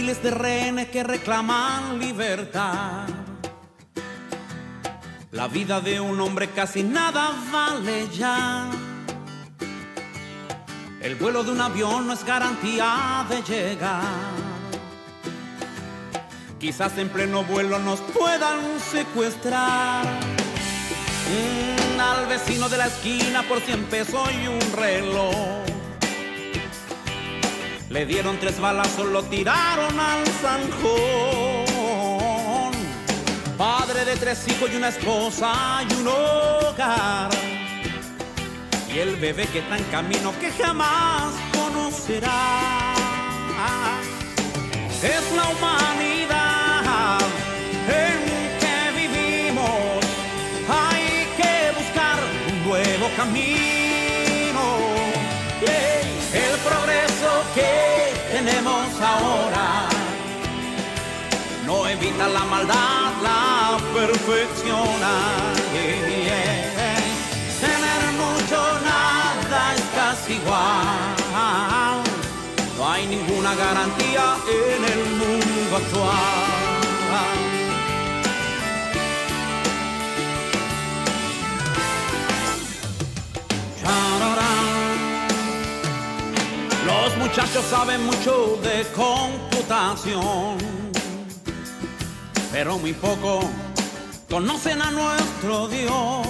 miles de rehenes que reclaman libertad. La vida de un hombre casi nada vale ya. El vuelo de un avión no es garantía de llegar. Quizás en pleno vuelo nos puedan secuestrar. Al vecino de la esquina por 100 pesos y un reloj. Le dieron 3 balazos, lo tiraron al zanjón. Padre de 3 hijos y una esposa y un hogar. Y el bebé que está en camino que jamás conocerá. Es la humanidad en que vivimos. Hay que buscar un nuevo camino. El progreso que tenemos ahora no evita la maldad, la perfecciona. Tener mucho, nada es casi igual. No hay ninguna garantía en el mundo actual. Los muchachos saben mucho de computación, pero muy poco conocen a nuestro Dios.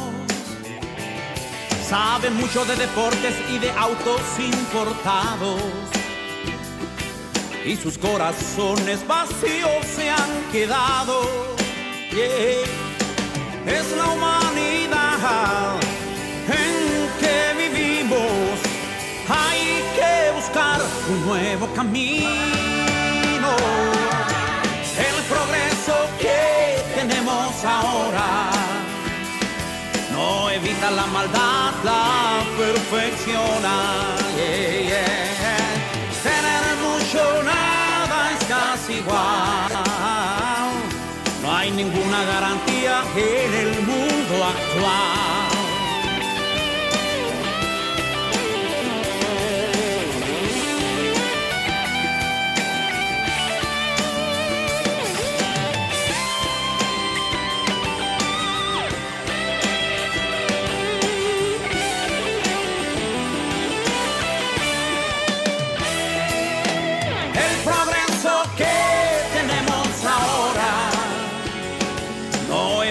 Saben mucho de deportes y de autos importados, y sus corazones vacíos se han quedado. Es la humanidad en que vivimos. Hay que buscar un nuevo camino. El progreso que tenemos ahora no evita la maldad, la perfecciona. Tener mucho, nada es casi igual. No hay ninguna garantía en el mundo actual.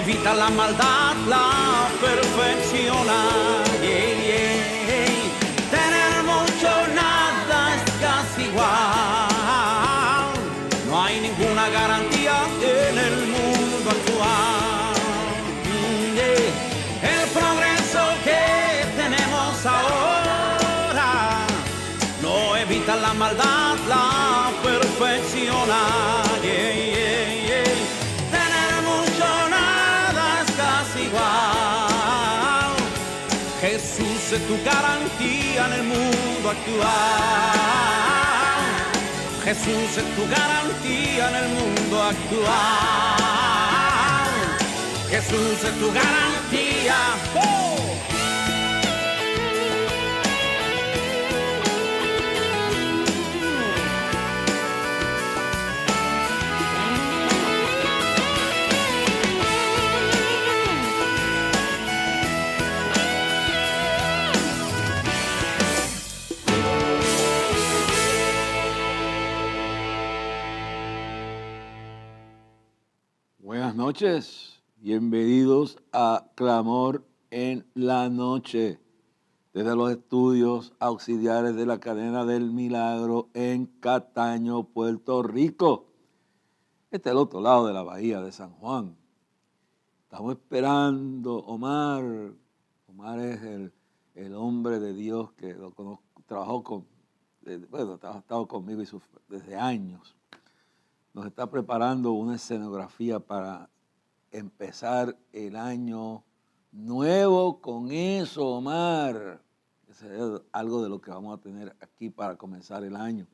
Evita la maldad, la perfecciona. Tener mucho, nada es casi igual. No hay ninguna garantía en el mundo actual. El progreso que tenemos ahora no evita la maldad, la perfecciona. Jesús es tu garantía en el mundo actual. Jesús es tu garantía en el mundo actual. Jesús es tu garantía. ¡Oh! Buenas noches, bienvenidos a Clamor en la Noche, desde los estudios auxiliares de la Cadena del Milagro en Cataño, Puerto Rico. Este es el otro lado de la bahía de San Juan. Estamos esperando Omar. Omar es el hombre de Dios que lo conozco, ha estado conmigo desde años. Nos está preparando una escenografía para empezar el año nuevo con eso, Omar. Eso es algo de lo que vamos a tener aquí para comenzar el año.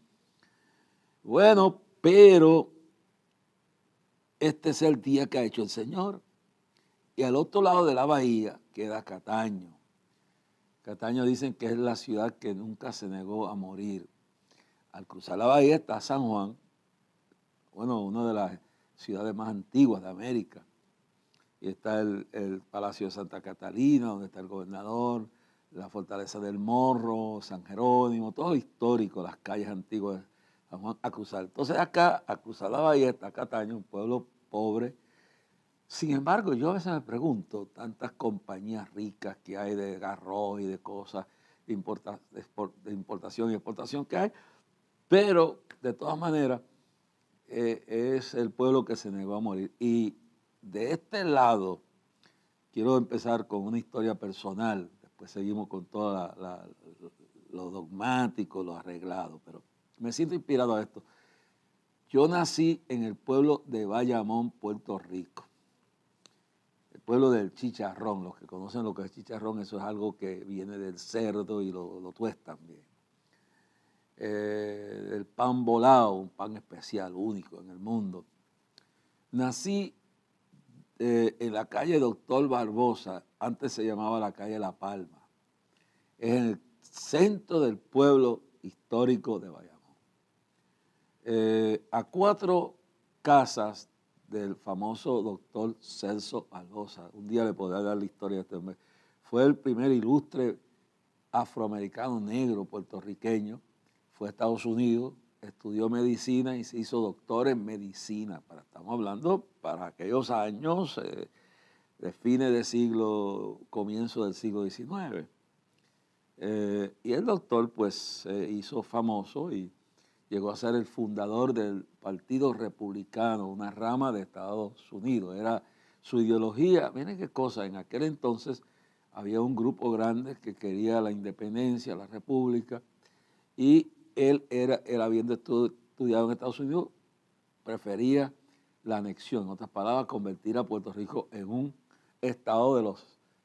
Bueno, pero este es el día que ha hecho el Señor. Y al otro lado de la bahía queda Cataño. Cataño dicen que es la ciudad que nunca se negó a morir. Al cruzar la bahía está San Juan, una de las ciudades más antiguas de América. Y está el Palacio de Santa Catalina, donde está el gobernador, la Fortaleza del Morro, San Jerónimo, todo histórico, las calles antiguas de San Juan a cruzar. Entonces acá, a cruzar la bahía, está Cataño, un pueblo pobre. Sin embargo, yo a veces me pregunto, tantas compañías ricas que hay de arroz y de cosas, de importación y exportación que hay, pero de todas maneras es el pueblo que se negó a morir. Y de este lado, quiero empezar con una historia personal, después seguimos con todo lo dogmático, lo arreglado, pero me siento inspirado a esto. Yo nací en el pueblo de Bayamón, Puerto Rico, el pueblo del chicharrón. Los que conocen lo que es chicharrón, eso es algo que viene del cerdo y lo tuestan bien. El pan volado, un pan especial, único en el mundo. Nací en la calle Doctor Barbosa, antes se llamaba la calle La Palma, es en el centro del pueblo histórico de Bayamón. A 4 casas del famoso doctor Celso Albosa, un día le podré dar la historia de este hombre, fue el primer ilustre afroamericano negro puertorriqueño, fue a Estados Unidos, estudió medicina y se hizo doctor en medicina. Estamos hablando para aquellos años de fines del siglo, comienzo del siglo XIX. Y el doctor pues se hizo famoso y llegó a ser el fundador del Partido Republicano, una rama de Estados Unidos. Era su ideología, miren qué cosa, en aquel entonces había un grupo grande que quería la independencia, la república, y él habiendo estudiado en Estados Unidos, prefería la anexión, en otras palabras, convertir a Puerto Rico en un estado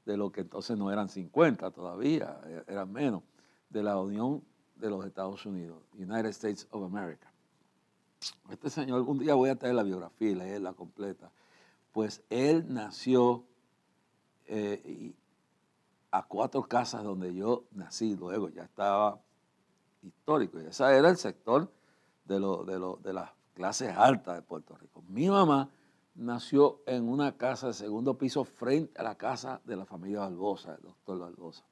de lo que entonces no eran 50 todavía, eran menos, de la Unión de los Estados Unidos, United States of America. Este señor, un día voy a traer la biografía y leerla completa, pues él nació a 4 casas donde yo nací, luego ya estaba histórico, y ese era el sector de las clases altas de Puerto Rico. Mi mamá nació en una casa de segundo piso frente a la casa de la familia Barbosa, el doctor Barbosa.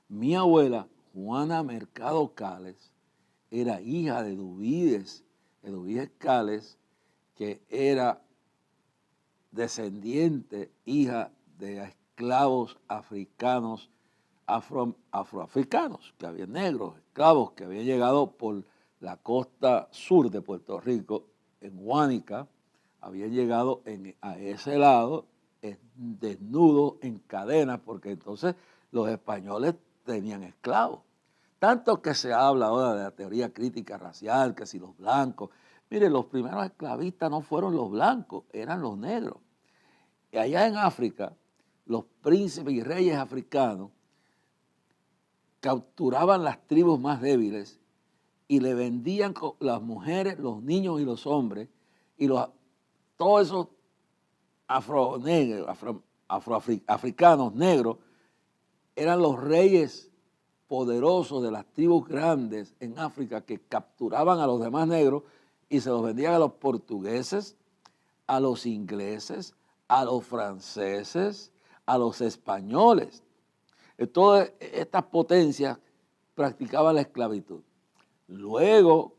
Mi abuela, Juana Mercado Cales, era hija de Eduviges Cales, que era descendiente, hija de esclavos africanos, afroafricanos, que habían negros, esclavos que habían llegado por la costa sur de Puerto Rico, en Guánica, habían llegado a ese lado desnudos, en cadenas, porque entonces los españoles tenían esclavos. Tanto que se habla ahora de la teoría crítica racial, que si los blancos. Mire, los primeros esclavistas no fueron los blancos, eran los negros. Y allá en África, los príncipes y reyes africanos capturaban las tribus más débiles y le vendían las mujeres, los niños y los hombres, y todos esos afroafricanos negros eran los reyes poderosos de las tribus grandes en África que capturaban a los demás negros y se los vendían a los portugueses, a los ingleses, a los franceses, a los españoles. Todas estas potencias practicaban la esclavitud. Luego,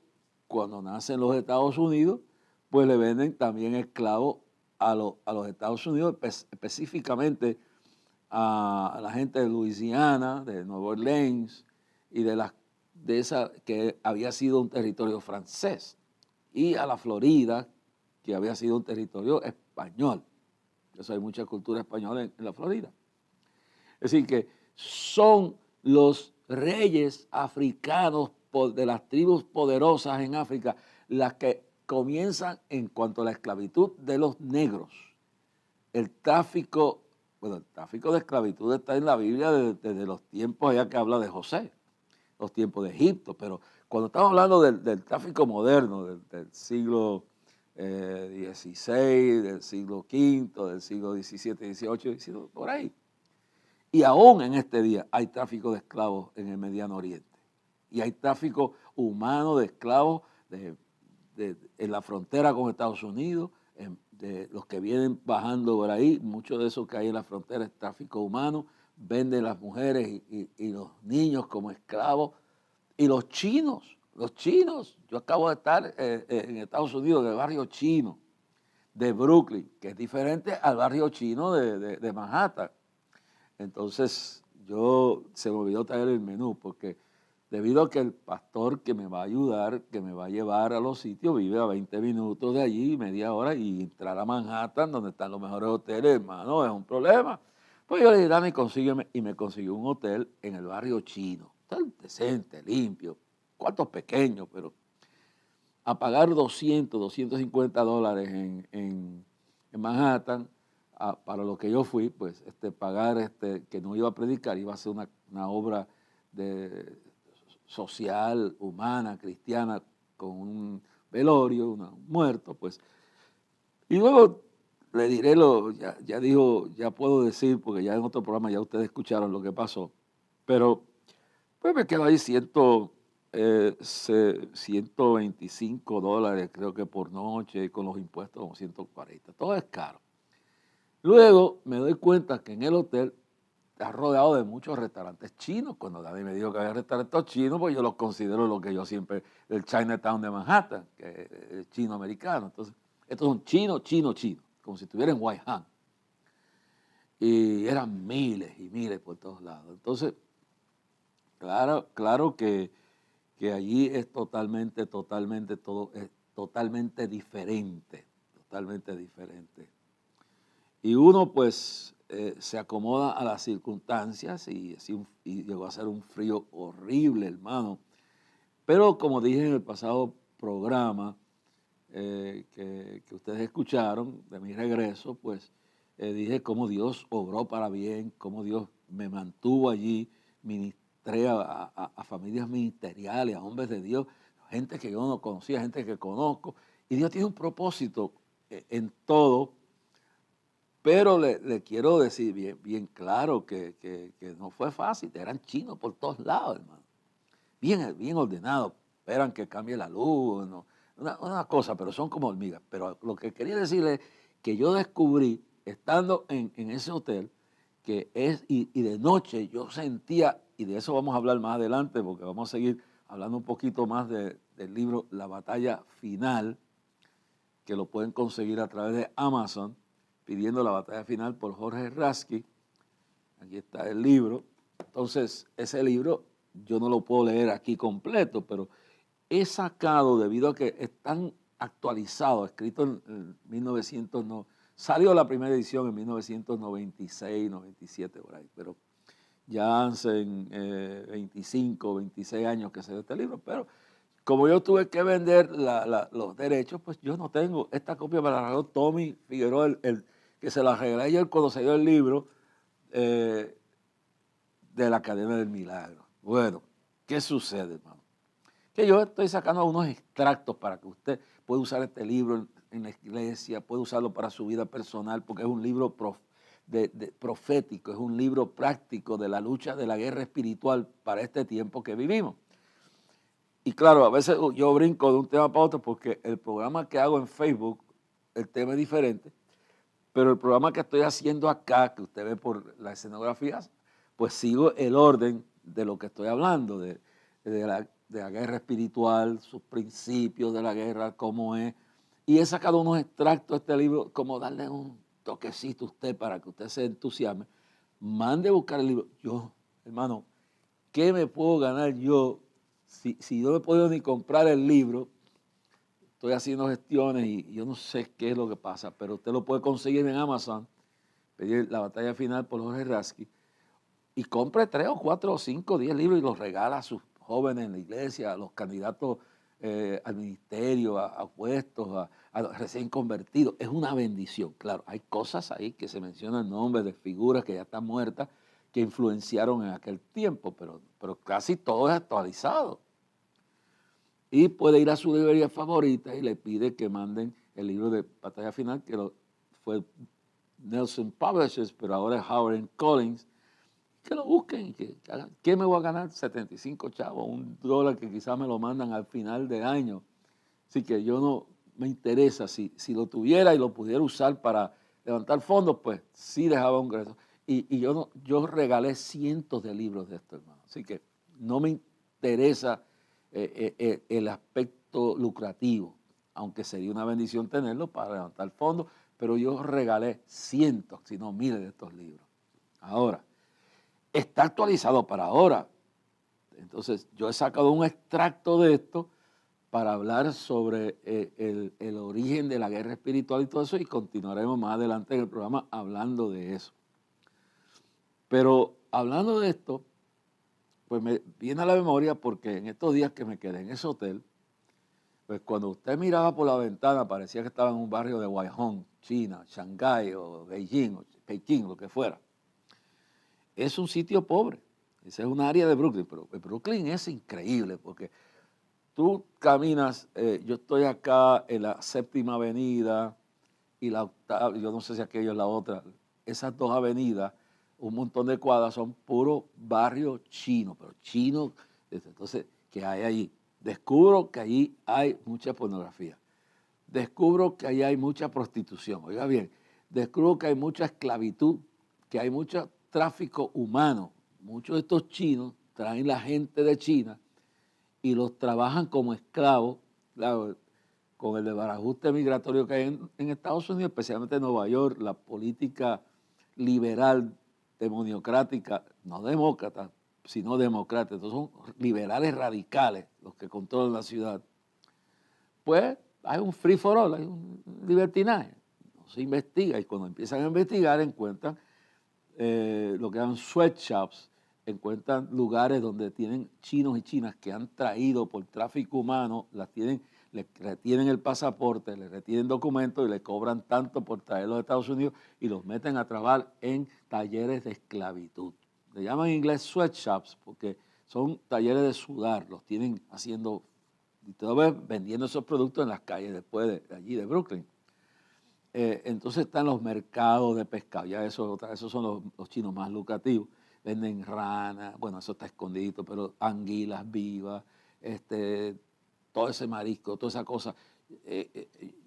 cuando nacen los Estados Unidos, pues le venden también esclavos a los Estados Unidos, específicamente a la gente de Luisiana, de Nueva Orleans y de esa que había sido un territorio francés, y a la Florida, que había sido un territorio español. Eso hay mucha cultura española en la Florida. Es decir, que son los reyes africanos de las tribus poderosas en África las que comienzan en cuanto a la esclavitud de los negros. El tráfico de esclavitud está en la Biblia desde los tiempos allá que habla de José, los tiempos de Egipto, pero cuando estamos hablando del tráfico moderno, del siglo XVI, del siglo V, del siglo XVII, XVIII, por ahí. Y aún en este día hay tráfico de esclavos en el Mediano Oriente. Y hay tráfico humano de esclavos en la frontera con Estados Unidos, de los que vienen bajando por ahí, mucho de eso que hay en la frontera es tráfico humano, venden las mujeres y los niños como esclavos, y los chinos, yo acabo de estar en Estados Unidos, en el barrio chino de Brooklyn, que es diferente al barrio chino de Manhattan. Entonces, se me olvidó traer el menú, porque debido a que el pastor que me va a ayudar, que me va a llevar a los sitios, vive a 20 minutos de allí, media hora, y entrar a Manhattan, donde están los mejores hoteles, hermano, es un problema. Pues yo le dije, Dani, consígueme, y me consiguió un hotel en el barrio chino, tan decente, limpio, cuartos pequeños, pero a pagar $250 en Manhattan, para lo que yo fui, pues pagar que no iba a predicar, iba a ser una obra social, humana, cristiana, con un velorio, un muerto, pues. Y luego le diré, ya puedo decir, porque ya en otro programa ya ustedes escucharon lo que pasó, pero pues me quedo ahí $125, creo que por noche, con los impuestos como 140, todo es caro. Luego me doy cuenta que en el hotel está rodeado de muchos restaurantes chinos. Cuando David me dijo que había restaurantes chinos, pues yo los considero lo que yo siempre, el Chinatown de Manhattan, que es chino-americano. Entonces, estos son chinos, como si estuvieran en Whitehall. Y eran miles y miles por todos lados. Entonces, claro que allí es totalmente diferente, totalmente diferente. Y uno pues se acomoda a las circunstancias y llegó a ser un frío horrible, hermano. Pero como dije en el pasado programa que ustedes escucharon de mi regreso, pues dije cómo Dios obró para bien, cómo Dios me mantuvo allí, ministré a familias ministeriales, a hombres de Dios, gente que yo no conocía, gente que conozco. Y Dios tiene un propósito en todo. Pero le quiero decir bien claro que no fue fácil, eran chinos por todos lados, hermano. Bien ordenados, esperan que cambie la luz, ¿no? Una cosa, pero son como hormigas. Pero lo que quería decirle es que yo descubrí, estando en ese hotel, y de noche yo sentía, y de eso vamos a hablar más adelante, porque vamos a seguir hablando un poquito más del libro La Batalla Final, que lo pueden conseguir a través de Amazon, pidiendo La Batalla Final por Jorge Rasky. Aquí está el libro. Entonces, ese libro yo no lo puedo leer aquí completo, pero he sacado, debido a que es tan actualizado, escrito en 1900, salió la primera edición en 1996, 97 por ahí, pero ya hace 25, 26 años que se dio este libro, pero como yo tuve que vender los derechos, pues yo no tengo. Esta copia me la regaló Tommy Figueroa, el que se la regalé ayer cuando se dio el libro de la Academia del Milagro. Bueno, ¿qué sucede, hermano? Que yo estoy sacando unos extractos para que usted pueda usar este libro en la iglesia, puede usarlo para su vida personal, porque es un libro profético, es un libro práctico de la lucha de la guerra espiritual para este tiempo que vivimos. Y claro, a veces yo brinco de un tema para otro porque el programa que hago en Facebook, el tema es diferente, pero el programa que estoy haciendo acá, que usted ve por las escenografías, pues sigo el orden de lo que estoy hablando, de la guerra espiritual, sus principios de la guerra, cómo es. Y he sacado unos extractos de este libro, como darle un toquecito a usted para que usted se entusiasme. Mande a buscar el libro. Yo, hermano, ¿qué me puedo ganar yo? Si yo no he podido ni comprar el libro, estoy haciendo gestiones y yo no sé qué es lo que pasa, pero usted lo puede conseguir en Amazon, pedir La Batalla Final por Jorge Rasky, y compre 3 o 4 o 5 o 10 libros y los regala a sus jóvenes en la iglesia, a los candidatos al ministerio, a puestos, a los recién convertidos. Es una bendición, claro. Hay cosas ahí que se mencionan nombres de figuras que ya están muertas, que influenciaron en aquel tiempo, pero casi todo es actualizado. Y puede ir a su librería favorita y le pide que manden el libro de Batalla Final, que fue Nelson Publishers, pero ahora es Howard & Collins, que lo busquen. ¿Qué me voy a ganar? 75 chavos, $1 que quizás me lo mandan al final de año. Así que yo no me interesa, si lo tuviera y lo pudiera usar para levantar fondos, pues sí dejaba un ingreso. Y yo regalé cientos de libros de esto, hermano. Así que no me interesa el aspecto lucrativo, aunque sería una bendición tenerlo para levantar fondos, pero yo regalé cientos, si no miles de estos libros. Ahora, está actualizado para ahora. Entonces, yo he sacado un extracto de esto para hablar sobre el origen de la guerra espiritual y todo eso, y continuaremos más adelante en el programa hablando de eso. Pero hablando de esto, pues me viene a la memoria porque en estos días que me quedé en ese hotel, pues cuando usted miraba por la ventana parecía que estaba en un barrio de Guayhong, China, Shanghái o Beijing, o Pekín, lo que fuera. Es un sitio pobre, esa es una área de Brooklyn, pero Brooklyn es increíble porque tú caminas, yo estoy acá en la 7ª Avenida y la 8ª, yo no sé si aquello es la otra, esas dos avenidas, un montón de cuadras son puro barrio chino, pero chino, entonces, ¿qué hay allí? Descubro que allí hay mucha pornografía, descubro que allí hay mucha prostitución, oiga bien, descubro que hay mucha esclavitud, que hay mucho tráfico humano. Muchos de estos chinos traen la gente de China y los trabajan como esclavos, claro, con el desbarajuste migratorio que hay en Estados Unidos, especialmente en Nueva York, la política liberal, demoniocrática, no demócrata, sino democrática, entonces son liberales radicales los que controlan la ciudad. Pues hay un free for all, hay un libertinaje, no se investiga, y cuando empiezan a investigar encuentran lo que llaman sweatshops, encuentran lugares donde tienen chinos y chinas que han traído por tráfico humano, les retienen el pasaporte, les retienen documentos y les cobran tanto por traerlos a Estados Unidos y los meten a trabajar en talleres de esclavitud. Le llaman en inglés sweatshops porque son talleres de sudar, los tienen haciendo, y todavía vendiendo esos productos en las calles después de allí de Brooklyn. Entonces están los mercados de pescado, ya esos son los chinos más lucrativos. Venden ranas, bueno, eso está escondido, pero anguilas vivas, todo ese marisco, toda esa cosa.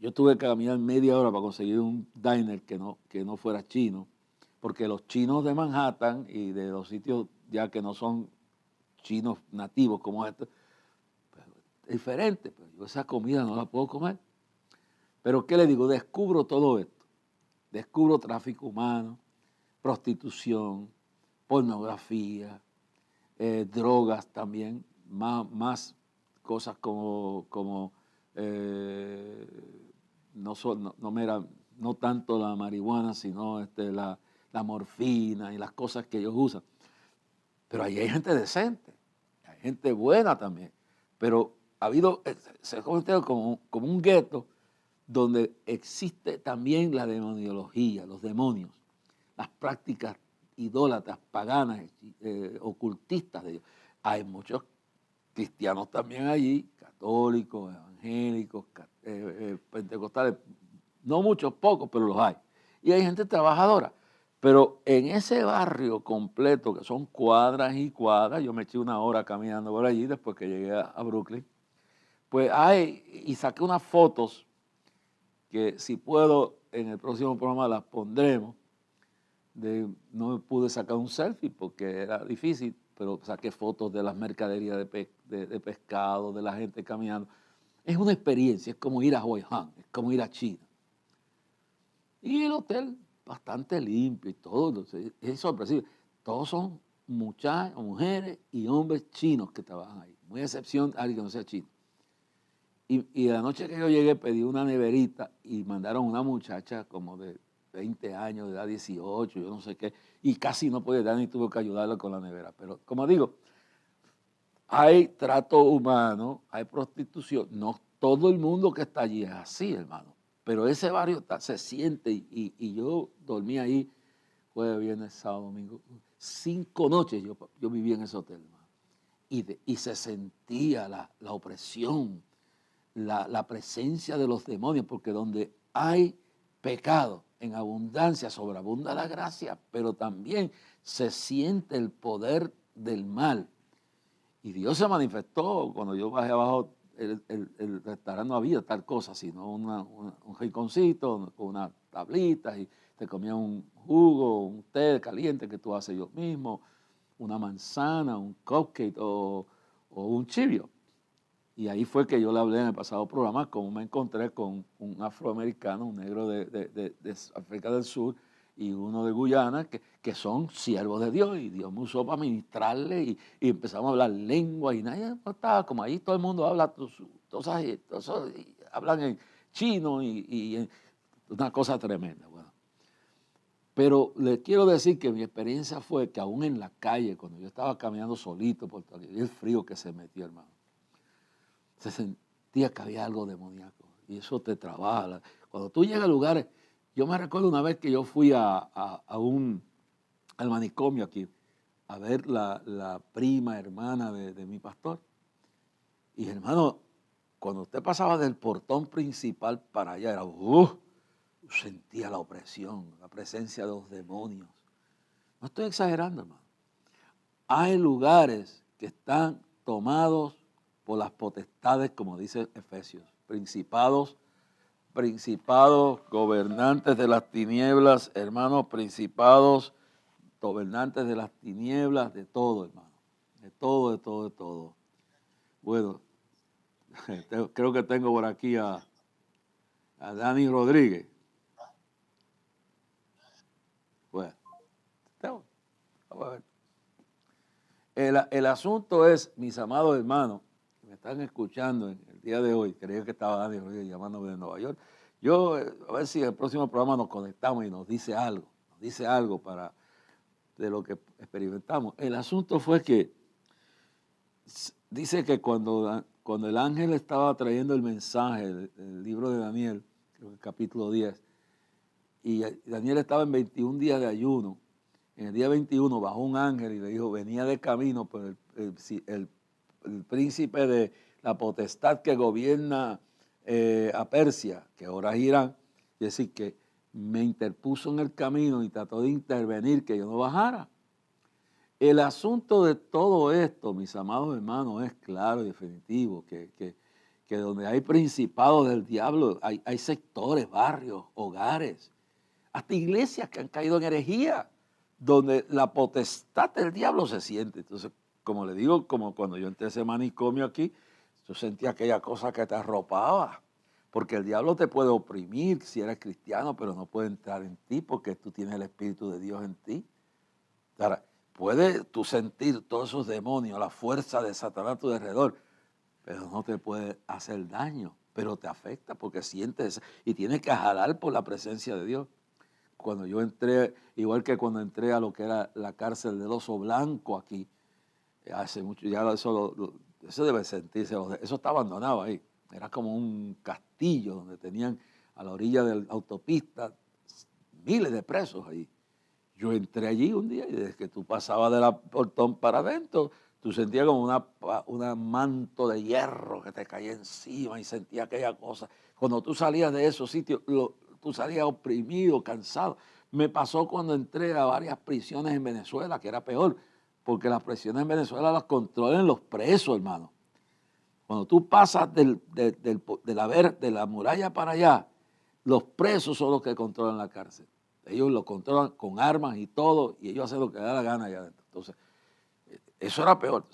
Yo tuve que caminar media hora para conseguir un diner que no fuera chino, porque los chinos de Manhattan y de los sitios ya que no son chinos nativos como estos, pues, es diferente, pero yo esa comida no la puedo comer. Pero ¿qué le digo? Descubro todo esto. Descubro tráfico humano, prostitución, pornografía, drogas también, más cosas como no tanto la marihuana, sino la morfina y las cosas que ellos usan. Pero ahí hay gente decente, hay gente buena también. Pero se ha convertido como un gueto donde existe también la demoniología, los demonios, las prácticas idólatras, paganas, ocultistas de ellos. Hay muchos cristianos también allí, católicos, evangélicos, pentecostales, no muchos, pocos, pero los hay. Y hay gente trabajadora. Pero en ese barrio completo, que son cuadras y cuadras, yo me eché una hora caminando por allí después que llegué a Brooklyn, pues y saqué unas fotos que si puedo en el próximo programa las pondremos. No pude sacar un selfie porque era difícil, pero saqué fotos de las mercaderías de pescado, de la gente caminando. Es una experiencia, es como ir a Guayhong, es como ir a China. Y el hotel bastante limpio y todo, es sorpresivo. Todos son mujeres y hombres chinos que trabajan ahí, muy a excepción de alguien que no sea chino. Y la noche que yo llegué pedí una neverita y mandaron una muchacha como de 20 años, de edad 18, yo no sé qué, y casi no podía dar ni tuve que ayudarla con la nevera. Pero como digo, hay trato humano, hay prostitución, no todo el mundo que está allí es así, hermano, pero ese barrio se siente y yo dormí ahí jueves, viernes, sábado, domingo, 5 noches yo viví en ese hotel, hermano, y se sentía la opresión, la presencia de los demonios, porque donde hay pecado en abundancia, sobreabunda la gracia, pero también se siente el poder del mal. Y Dios se manifestó cuando yo bajé abajo el restaurante no había tal cosa, sino un rinconcito con unas tablitas y te comían un jugo, un té caliente que tú haces yo mismo, una manzana, un cupcake o un chivio. Y ahí fue que yo le hablé en el pasado programa cómo me encontré con un afroamericano, un negro de África del Sur y uno de Guyana, que son siervos de Dios, y Dios me usó para ministrarle y empezamos a hablar lengua y nadie no estaba como ahí, todo el mundo habla, hablan en chino y una cosa tremenda. Bueno. Pero les quiero decir que mi experiencia fue que aún en la calle, cuando yo estaba caminando solito por todo el frío que se metió, hermano, se sentía que había algo demoníaco y eso te trabaja. Cuando tú llegas a lugares, yo me recuerdo una vez que yo fui al manicomio aquí a ver la prima hermana de mi pastor. Y hermano, cuando usted pasaba del portón principal para allá, era sentía la opresión, la presencia de los demonios. No estoy exagerando, hermano. Hay lugares que están tomados por las potestades, como dice Efesios, principados, gobernantes de las tinieblas, hermanos, principados, gobernantes de las tinieblas, de todo, hermano, de todo. Bueno, creo que tengo por aquí a Dani Rodríguez. Bueno, vamos a ver. El asunto es, mis amados hermanos, que me están escuchando en el día de hoy, creía que estaba Dani Rodríguez llamándome de Nueva York. Yo, a ver si en el próximo programa nos conectamos y nos dice algo de lo que experimentamos. El asunto fue que dice que cuando el ángel estaba trayendo el mensaje del libro de Daniel, creo que el capítulo 10, y Daniel estaba en 21 días de ayuno. En el día 21 bajó un ángel y le dijo, venía de camino, pero el príncipe de la potestad que gobierna a Persia, que ahora es Irán, es decir, que me interpuso en el camino y trató de intervenir que yo no bajara. El asunto de todo esto, mis amados hermanos, es claro y definitivo, que donde hay principados del diablo, hay sectores, barrios, hogares, hasta iglesias que han caído en herejía, donde la potestad del diablo se siente. Entonces, como le digo, como cuando yo entré a ese manicomio aquí, yo sentía aquella cosa que te arropaba, porque el diablo te puede oprimir si eres cristiano, pero no puede entrar en ti porque tú tienes el Espíritu de Dios en ti. Ahora, puedes tú sentir todos esos demonios, la fuerza de Satanás a tu alrededor, pero no te puede hacer daño, pero te afecta porque sientes y tienes que jalar por la presencia de Dios. Cuando yo entré, igual que cuando entré a lo que era la cárcel del Oso Blanco aquí, hace mucho, ya eso debe sentirse, eso está abandonado ahí. Era como un castillo donde tenían a la orilla de la autopista miles de presos ahí. Yo entré allí un día y desde que tú pasabas de la portón para adentro, tú sentías como una manto de hierro que te caía encima y sentías aquella cosa. Cuando tú salías de esos sitios, tú salías oprimido, cansado. Me pasó cuando entré a varias prisiones en Venezuela, que era peor, porque las prisiones en Venezuela las controlan los presos, hermano. Cuando tú pasas de la muralla para allá, los presos son los que controlan la cárcel. Ellos lo controlan con armas y todo, y ellos hacen lo que les da la gana allá adentro. Entonces, eso era peor.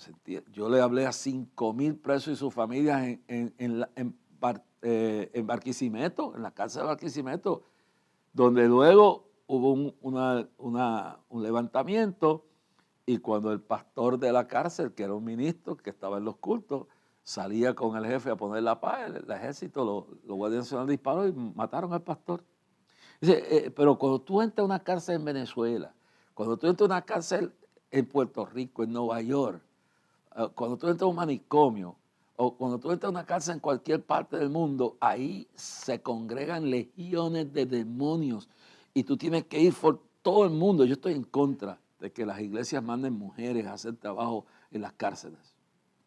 Yo le hablé a 5,000 presos y sus familias en Barquisimeto, en la cárcel de Barquisimeto, donde luego hubo un levantamiento, y cuando el pastor de la cárcel, que era un ministro que estaba en los cultos, salía con el jefe a poner la paz, el ejército, los guardias nacionales dispararon y mataron al pastor. Dice, pero cuando tú entras a una cárcel en Venezuela, cuando tú entras a una cárcel en Puerto Rico, en Nueva York, cuando tú entras a un manicomio, o cuando tú entras a una cárcel en cualquier parte del mundo, ahí se congregan legiones de demonios y tú tienes que ir por todo el mundo. Yo estoy en contra de que las iglesias manden mujeres a hacer trabajo en las cárceles.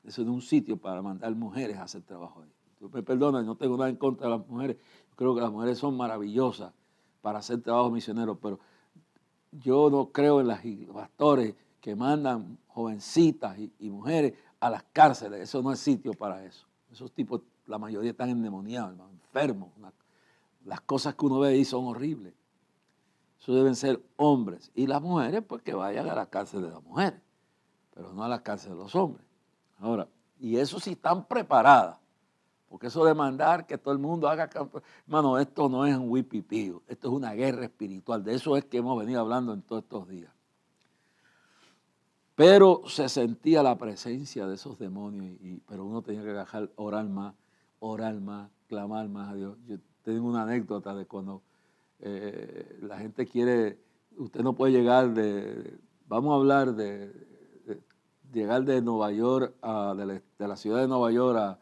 Eso es un sitio para mandar mujeres a hacer trabajo ahí. Tú me perdonas, no tengo nada en contra de las mujeres. Yo creo que las mujeres son maravillosas para hacer trabajo misionero, pero yo no creo en los pastores que mandan jovencitas y mujeres a las cárceles. Eso no es sitio para eso. Esos tipos, la mayoría están endemoniados, hermano, enfermos. Las cosas que uno ve ahí son horribles. Eso deben ser hombres. Y las mujeres, pues que vayan a la cárcel de las mujeres, pero no a la cárcel de los hombres. Ahora, y eso sí están preparadas, porque eso de mandar que todo el mundo haga campo, hermano, esto no es un huipipío, esto es una guerra espiritual. De eso es que hemos venido hablando en todos estos días. Pero se sentía la presencia de esos demonios, pero uno tenía que dejar orar más, clamar más a Dios. Yo tengo una anécdota de cuando la gente quiere, usted no puede llegar vamos a hablar de llegar de Nueva York, de la ciudad de Nueva York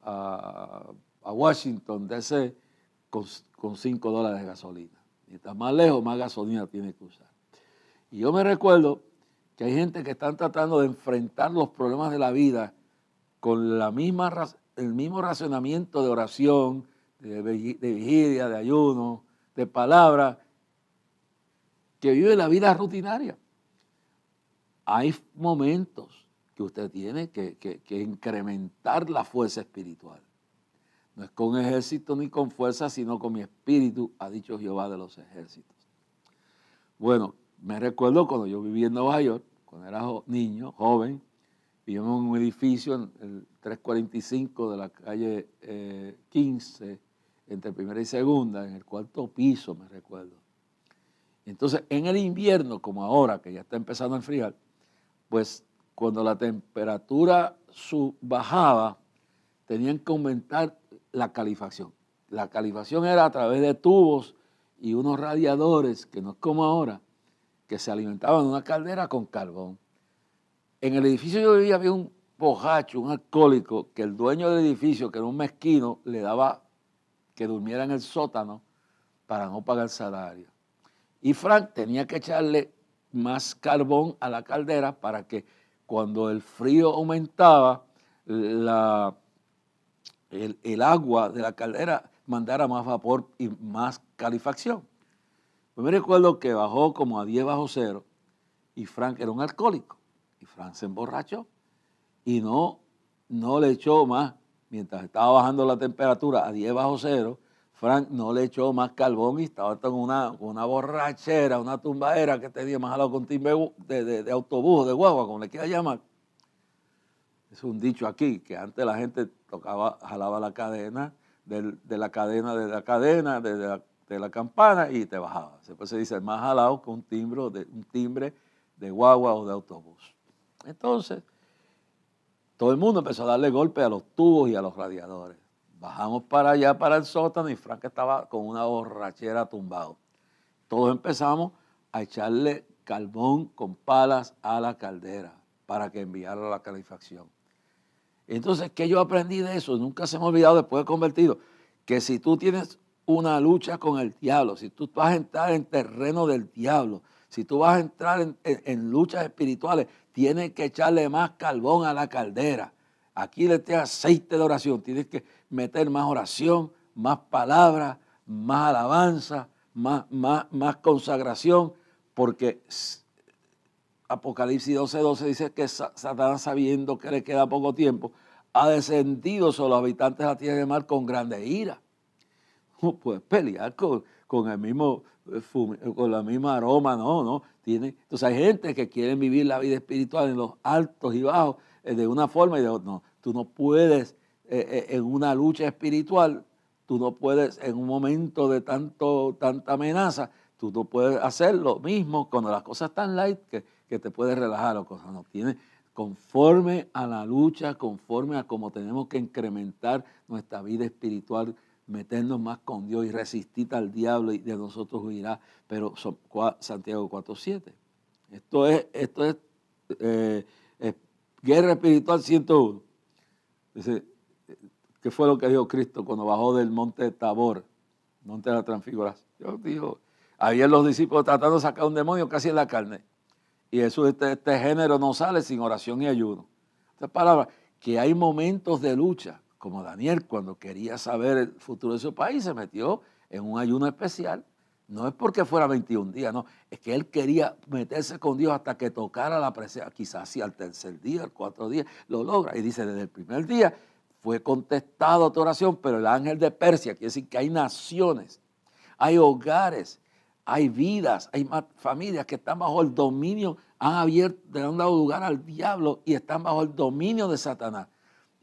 a Washington, D.C., con $5 de gasolina. Y está más lejos, más gasolina tiene que usar. Y yo me recuerdo que hay gente que están tratando de enfrentar los problemas de la vida con el mismo racionamiento de oración, de vigilia, de ayuno, de palabra, que vive la vida rutinaria. Hay momentos que usted tiene que incrementar la fuerza espiritual. No es con ejército ni con fuerza, sino con mi espíritu, ha dicho Jehová de los ejércitos. Bueno, me recuerdo cuando yo vivía en Nueva York, cuando era niño, joven, vivíamos en un edificio en el 345 de la calle 15, entre primera y segunda, en el 4º piso, me recuerdo. Entonces, en el invierno, como ahora, que ya está empezando a enfriar, pues cuando la temperatura bajaba, tenían que aumentar la calefacción. La calefacción era a través de tubos y unos radiadores, que no es como ahora, que se alimentaban de una caldera con carbón. En el edificio yo vivía había un bojacho, un alcohólico, que el dueño del edificio, que era un mezquino, le daba que durmiera en el sótano para no pagar salario. Y Frank tenía que echarle más carbón a la caldera para que cuando el frío aumentaba, el agua de la caldera mandara más vapor y más calefacción. Pues me recuerdo que bajó como a 10 bajo cero y Frank era un alcohólico. Y Frank se emborrachó y no le echó más. Mientras estaba bajando la temperatura a 10 bajo cero, Frank no le echó más carbón y estaba con una borrachera, una tumbadera que tenía más jalado con timbre de autobús, de guagua, como le quiera llamar. Es un dicho aquí, que antes la gente jalaba la cadena, de la campana y te bajaba. Después se dice más jalado que un timbre de guagua o de autobús. Entonces, todo el mundo empezó a darle golpe a los tubos y a los radiadores. Bajamos para allá, para el sótano, y Frank estaba con una borrachera tumbado. Todos empezamos a echarle carbón con palas a la caldera para que enviara la calefacción. Entonces, ¿qué yo aprendí de eso? Nunca se me ha olvidado después de convertido, que si tú tienes una lucha con el diablo, si tú vas a entrar en terreno del diablo, si tú vas a entrar en luchas espirituales, tienes que echarle más carbón a la caldera. Aquí le tienes aceite de oración, tienes que meter más oración, más palabra, más alabanza, más consagración, porque Apocalipsis 12:12 dice que Satanás, sabiendo que le queda poco tiempo, ha descendido sobre los habitantes de la tierra y del mar con grande ira. No puedes pelear con el mismo con la misma aroma, no. Entonces hay gente que quiere vivir la vida espiritual en los altos y bajos de una forma y de otra. No, tú no puedes en una lucha espiritual, tú no puedes en un momento de tanta amenaza, tú no puedes hacer lo mismo cuando las cosas están light que te puedes relajar o cosas. No, tienes conforme a la lucha, conforme a cómo tenemos que incrementar nuestra vida espiritual, meternos más con Dios y resistir al diablo y de nosotros huirá. Pero Santiago 4:7. Esto es guerra espiritual 101. Dice, ¿qué fue lo que dijo Cristo cuando bajó del monte Tabor, monte de la transfiguración? Dijo, había los discípulos tratando de sacar un demonio casi en la carne. Y eso, este género no sale sin oración y ayuno. Esta palabra, que hay momentos de lucha, como Daniel cuando quería saber el futuro de su país, se metió en un ayuno especial. No es porque fuera 21 días, no. Es que él quería meterse con Dios hasta que tocara la presencia. Quizás si al tercer día, al 4 días, lo logra. Y dice, desde el primer día fue contestado tu oración, pero el ángel de Persia, quiere decir que hay naciones, hay hogares, hay vidas, hay familias que están bajo el dominio, le han dado lugar al diablo y están bajo el dominio de Satanás.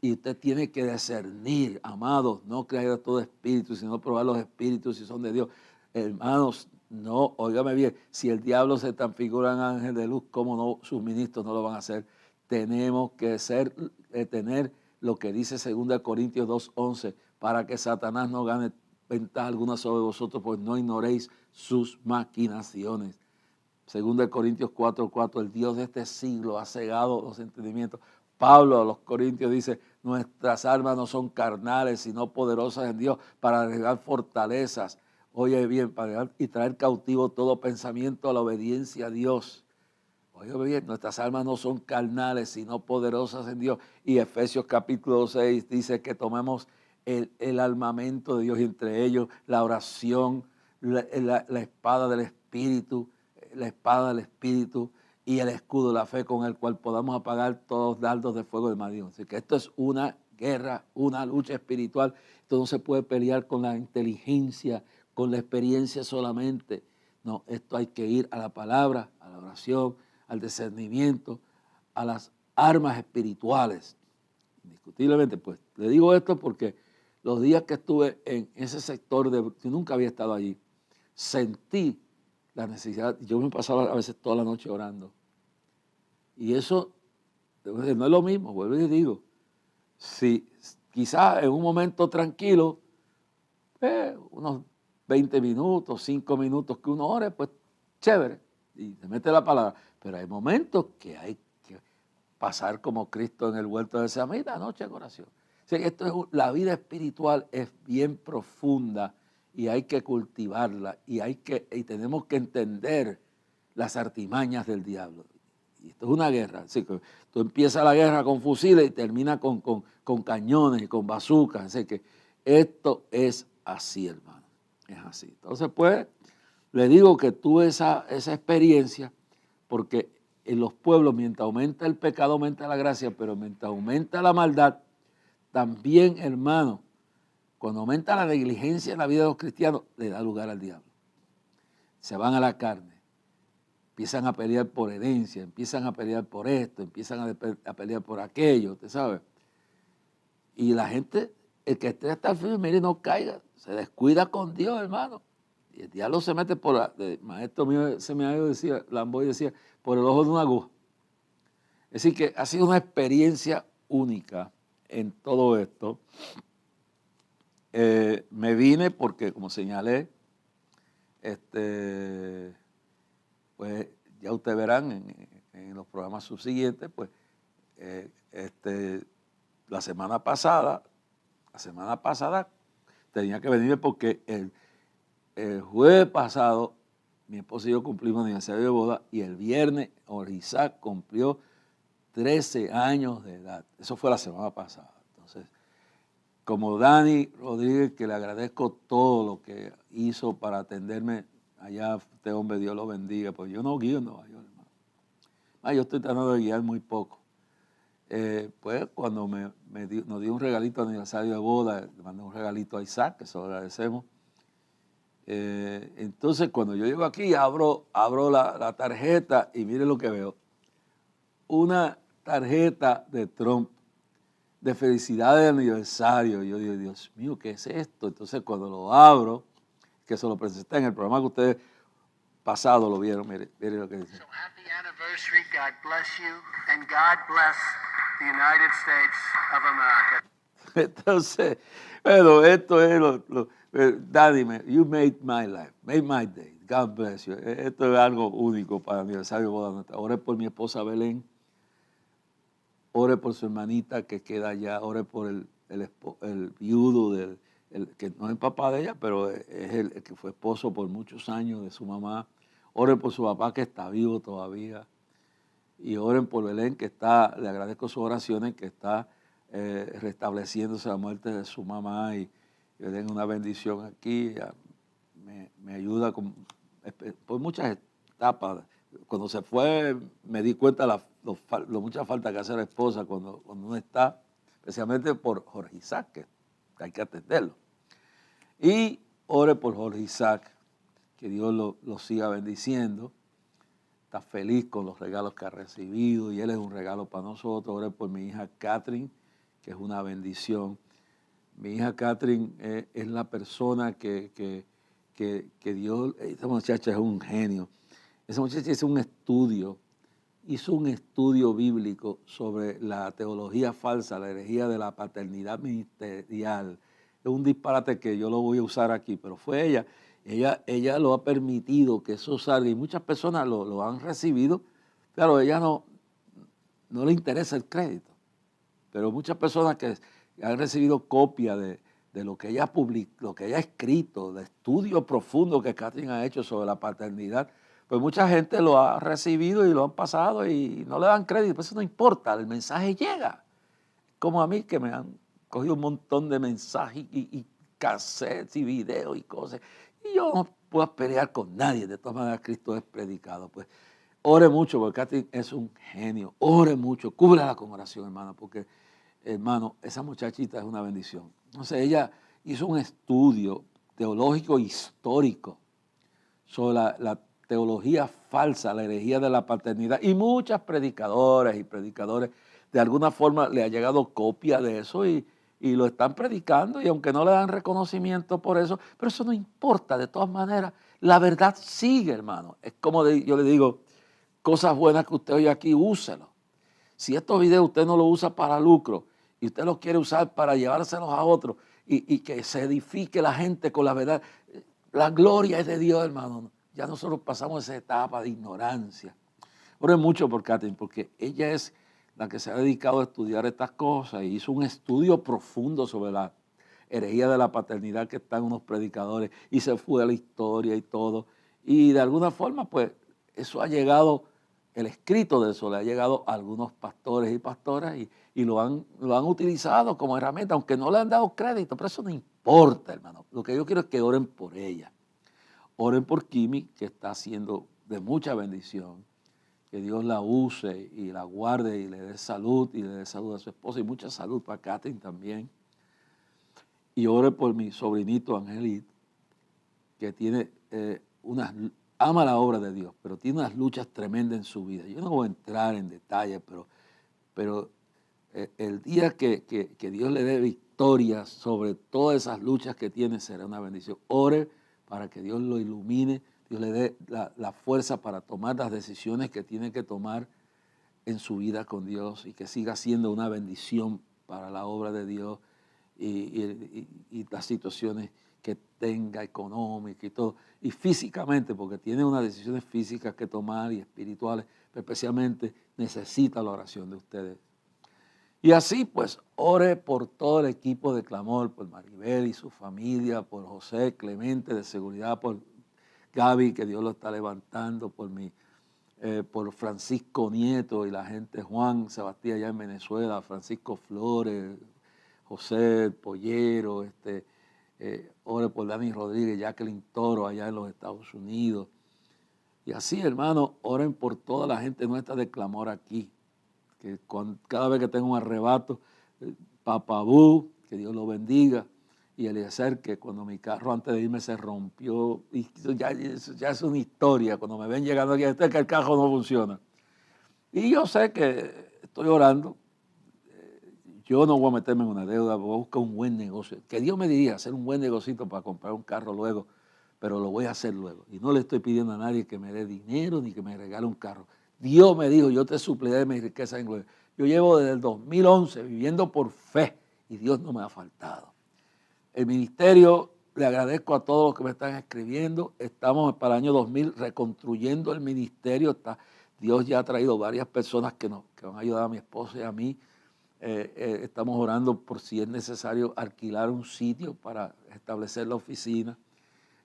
Y usted tiene que discernir, amados, no creer a todo espíritu, sino probar los espíritus si son de Dios. Hermanos, no, óigame bien, si el diablo se transfigura en ángel de luz, ¿cómo no? Sus ministros no lo van a hacer. Tenemos que tener lo que dice 2 Corintios 2:11, para que Satanás no gane ventaja alguna sobre vosotros, pues no ignoréis sus maquinaciones. 2 Corintios 4:4, el Dios de este siglo ha cegado los entendimientos. Pablo a los Corintios dice, nuestras armas no son carnales, sino poderosas en Dios para derribar fortalezas. Oye bien, y traer cautivo todo pensamiento a la obediencia a Dios. Oye bien, nuestras almas no son carnales, sino poderosas en Dios. Y Efesios capítulo 6 dice que tomemos el armamento de Dios, y entre ellos la oración, la espada del Espíritu, y el escudo de la fe con el cual podamos apagar todos los dardos de fuego del maligno. Así que esto es una guerra, una lucha espiritual. Esto no se puede pelear con la inteligencia, con la experiencia solamente. No, esto hay que ir a la palabra, a la oración, al discernimiento, a las armas espirituales. Indiscutiblemente, pues, le digo esto porque los días que estuve en ese sector, yo nunca había estado allí, sentí la necesidad. Yo me pasaba a veces toda la noche orando. Y eso no es lo mismo, vuelvo y digo. Si quizás en un momento tranquilo, unos 20 minutos, 5 minutos que uno ore, pues chévere, y te mete la palabra. Pero hay momentos que hay que pasar como Cristo en el huerto de Getsemaní, la noche en oración. O sea, la vida espiritual es bien profunda y hay que cultivarla y tenemos que entender las artimañas del diablo. Y esto es una guerra. Así que tú empiezas la guerra con fusiles y termina con cañones y con bazucas. Así que esto es así, hermano. Es así. Entonces, pues, le digo que tuve esa experiencia porque en los pueblos, mientras aumenta el pecado, aumenta la gracia, pero mientras aumenta la maldad, también, hermano, cuando aumenta la negligencia en la vida de los cristianos, le da lugar al diablo. Se van a la carne, empiezan a pelear por herencia, empiezan a pelear por esto, empiezan a pelear por aquello, ¿usted sabe? Y la gente, el que esté hasta el fin, mire, no caiga, se descuida con Dios, hermano. Y el diablo se mete el maestro mío seminario decía, Lamboy decía, por el ojo de una aguja. Es decir, que ha sido una experiencia única en todo esto. Me vine porque, como señalé, pues ya ustedes verán en los programas subsiguientes, pues la semana pasada tenía que venir porque el jueves pasado mi esposo y yo cumplimos aniversario de boda y el viernes Orizá cumplió 13 años de edad. Eso fue la semana pasada. Entonces, como Dani Rodríguez, que le agradezco todo lo que hizo para atenderme allá, este hombre, Dios lo bendiga, pues yo no guío en Nueva York, hermano. Yo estoy tratando de guiar muy poco. Pues cuando nos dio un regalito de aniversario de boda, le mandé un regalito a Isaac, que se lo agradecemos. Entonces, cuando yo llego aquí, abro la tarjeta y mire lo que veo. Una tarjeta de Trump de felicidades de aniversario. Yo digo, Dios mío, ¿qué es esto? Entonces, cuando lo abro, que se lo presenté en el programa que ustedes pasado lo vieron, mire lo que dice. So happy anniversary, God bless you, and God bless the United States of America. Entonces, bueno, esto es Daddy, you made my life, made my day. God bless you. Esto es algo único para el aniversario de boda nuestra. Ore por mi esposa Belén, ore por su hermanita que queda allá, ore por el viudo que no es el papá de ella, pero es el que fue esposo por muchos años de su mamá. Ore por su papá que está vivo todavía. Y oren por Belén, que le agradezco sus oraciones, que está restableciéndose la muerte de su mamá y le den una bendición aquí. Me ayuda por muchas etapas. Cuando se fue me di cuenta lo mucha falta que hace la esposa cuando uno está. especialmente por Jorge Isaac, que hay que atenderlo. Y ore por Jorge Isaac, que Dios lo siga bendiciendo. Está feliz con los regalos que ha recibido y él es un regalo para nosotros. Ore por mi hija Catherine, que es una bendición. Mi hija Catherine es la persona que Dios, esta muchacha es un genio. Esa muchacha hizo un estudio bíblico sobre la teología falsa, la herejía de la paternidad ministerial. Es un disparate que yo lo voy a usar aquí, pero fue ella. Ella lo ha permitido que eso salga y muchas personas lo han recibido. Claro, a ella no le interesa el crédito, pero muchas personas que han recibido copia de lo que ella lo que ella ha escrito, de estudio profundo que Catherine ha hecho sobre la paternidad, pues mucha gente lo ha recibido y lo han pasado y no le dan crédito, pues eso no importa, el mensaje llega. Como a mí que me han cogido un montón de mensajes y cassettes y videos y cosas, y yo no puedo pelear con nadie, de todas maneras Cristo es predicado. Pues ore mucho, porque Catherine es un genio, ore mucho, cúbrela con oración, hermano, porque, hermano, esa muchachita es una bendición. Entonces ella hizo un estudio teológico histórico sobre la teología falsa, la herejía de la paternidad, y muchas predicadoras y predicadores de alguna forma le ha llegado copia de eso y lo están predicando, y aunque no le dan reconocimiento por eso, pero eso no importa, de todas maneras, la verdad sigue, hermano. Es como yo le digo, cosas buenas que usted oye aquí, úselo. Si estos videos usted no los usa para lucro y usted los quiere usar para llevárselos a otros y que se edifique la gente con la verdad, la gloria es de Dios, hermano. Ya nosotros pasamos esa etapa de ignorancia. Oren mucho por Catherine, porque ella es la que se ha dedicado a estudiar estas cosas y hizo un estudio profundo sobre la herejía de la paternidad que están unos predicadores y se fue a la historia y todo. Y de alguna forma, pues, eso ha llegado, el escrito de eso le ha llegado a algunos pastores y pastoras y lo han utilizado como herramienta, aunque no le han dado crédito, pero eso no importa, hermano. Lo que yo quiero es que oren por ella. Oren por Kimi, que está siendo de mucha bendición. Que Dios la use y la guarde y le dé salud y le dé salud a su esposa y mucha salud para Catherine también. Y ore por mi sobrinito Angelito, que tiene ama la obra de Dios, pero tiene unas luchas tremendas en su vida. Yo no voy a entrar en detalles, pero el día que Dios le dé victoria sobre todas esas luchas que tiene, será una bendición. Ore para que Dios lo ilumine, Dios le dé la fuerza para tomar las decisiones que tiene que tomar en su vida con Dios y que siga siendo una bendición para la obra de Dios y las situaciones que tenga económicas y todo. Y físicamente, porque tiene unas decisiones físicas que tomar y espirituales, pero especialmente necesita la oración de ustedes. Y así pues, ore por todo el equipo de Clamor, por Maribel y su familia, por José Clemente de seguridad, por Gaby, que Dios lo está levantando, por Francisco Nieto y la gente, Juan Sebastián allá en Venezuela, Francisco Flores, José Pollero, ore por Dani Rodríguez, Jacqueline Toro allá en los Estados Unidos. Y así, hermano, oren por toda la gente nuestra de Clamor aquí. Que cada vez que tengo un arrebato, Papabú, que Dios lo bendiga, y Eliezer, que cuando mi carro antes de irme se rompió, y ya es una historia, cuando me ven llegando aquí, que el carro no funciona. Y yo sé que estoy orando, yo no voy a meterme en una deuda, voy a buscar un buen negocio, que Dios me diría hacer un buen negocito para comprar un carro luego, pero lo voy a hacer luego. Y no le estoy pidiendo a nadie que me dé dinero ni que me regale un carro. Dios me dijo, yo te supliré de mi riqueza en gloria. Yo llevo desde el 2011 viviendo por fe y Dios no me ha faltado. El ministerio, le agradezco a todos los que me están escribiendo. Estamos para el año 2000 reconstruyendo el ministerio. Dios ya ha traído varias personas que van a ayudar a mi esposa y a mí. Estamos orando por si es necesario alquilar un sitio para establecer la oficina.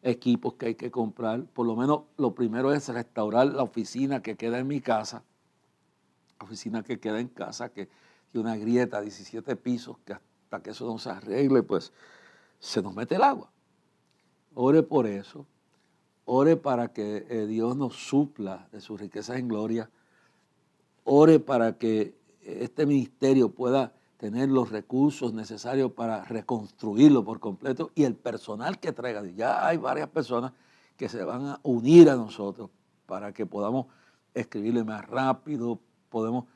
Equipos que hay que comprar, por lo menos lo primero es restaurar la oficina que queda en mi casa, la oficina que queda en casa, que tiene una grieta, 17 pisos, que hasta que eso no se arregle, pues se nos mete el agua. Ore por eso, ore para que Dios nos supla de sus riquezas en gloria, ore para que este ministerio pueda tener los recursos necesarios para reconstruirlo por completo y el personal que traiga. Ya hay varias personas que se van a unir a nosotros para que podamos escribirle más rápido, podemos,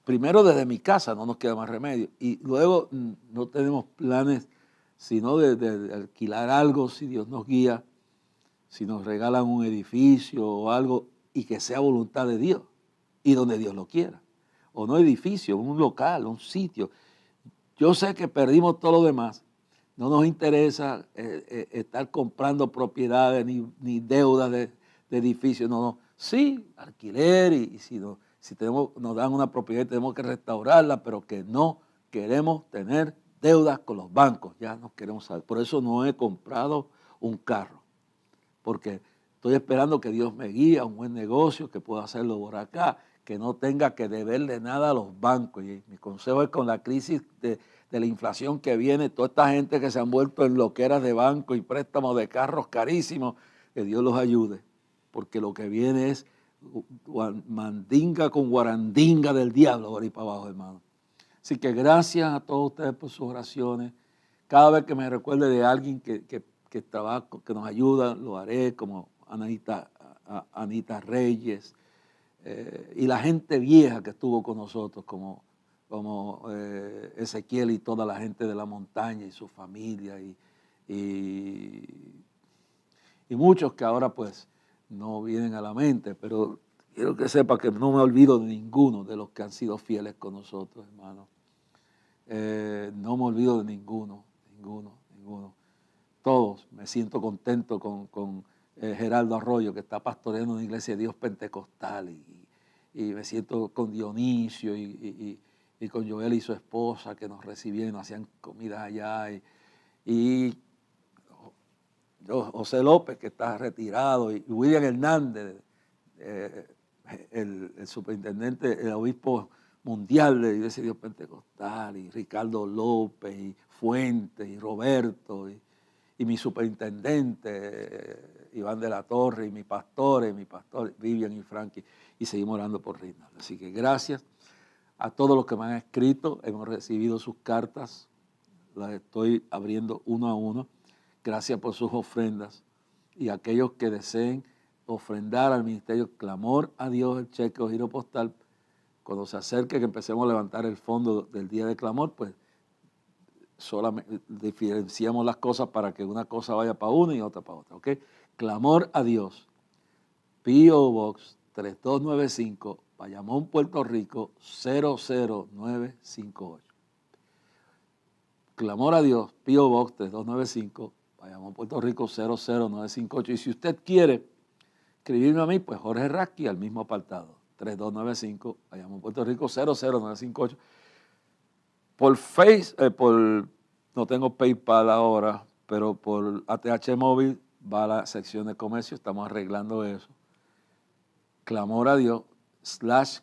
primero desde mi casa no nos queda más remedio y luego no tenemos planes sino de alquilar algo si Dios nos guía, si nos regalan un edificio o algo y que sea voluntad de Dios y donde Dios lo quiera. O no edificio, un local, un sitio. Yo sé que perdimos todo lo demás. No nos interesa estar comprando propiedades ni deudas de edificios. No. Sí, alquiler y si nos dan una propiedad y tenemos que restaurarla, pero que no queremos tener deudas con los bancos. Ya no queremos saber. Por eso no he comprado un carro. Porque estoy esperando que Dios me guíe a un buen negocio, que pueda hacerlo por acá, que no tenga que deberle nada a los bancos. Y mi consejo es con la crisis de la inflación que viene, toda esta gente que se han vuelto en loqueras de banco y préstamos de carros carísimos, que Dios los ayude, porque lo que viene es mandinga con guarandinga del diablo por ahí para abajo, hermano. Así que gracias a todos ustedes por sus oraciones. Cada vez que me recuerde de alguien que trabaja, que nos ayuda, lo haré, como Anita Reyes, y la gente vieja que estuvo con nosotros, como Ezequiel y toda la gente de la montaña y su familia, y muchos que ahora pues no vienen a la mente, pero quiero que sepa que no me olvido de ninguno de los que han sido fieles con nosotros, hermano. No me olvido de ninguno. Todos, me siento contento con Geraldo Arroyo, que está pastoreando una iglesia de Dios pentecostal, y me siento con Dionisio y con Joel y su esposa, que nos recibieron, hacían comidas allá, y José López, que está retirado, y William Hernández, el superintendente, el obispo mundial de la Iglesia de Dios Pentecostal, y Ricardo López, y Fuentes, y Roberto, y mi superintendente, Iván de la Torre, y mi pastor Vivian y Frankie, y seguimos orando por Rinaldo. Así que gracias a todos los que me han escrito, hemos recibido sus cartas, las estoy abriendo uno a uno. Gracias por sus ofrendas, y aquellos que deseen ofrendar al ministerio Clamor a Dios, el cheque o giro postal, cuando se acerque que empecemos a levantar el fondo del día de clamor, pues solamente diferenciamos las cosas para que una cosa vaya para una y otra para otra, ¿ok? Clamor a Dios, P.O. Box 3295, Bayamón, Puerto Rico 00958. Clamor a Dios, P.O. Box 3295, Bayamón, Puerto Rico 00958. Y si usted quiere escribirme a mí, pues Jorge Rasky al mismo apartado, 3295, Bayamón, Puerto Rico 00958. Por no tengo PayPal ahora, pero por ATH Móvil va a la sección de comercio, estamos arreglando eso. Clamor a Dios,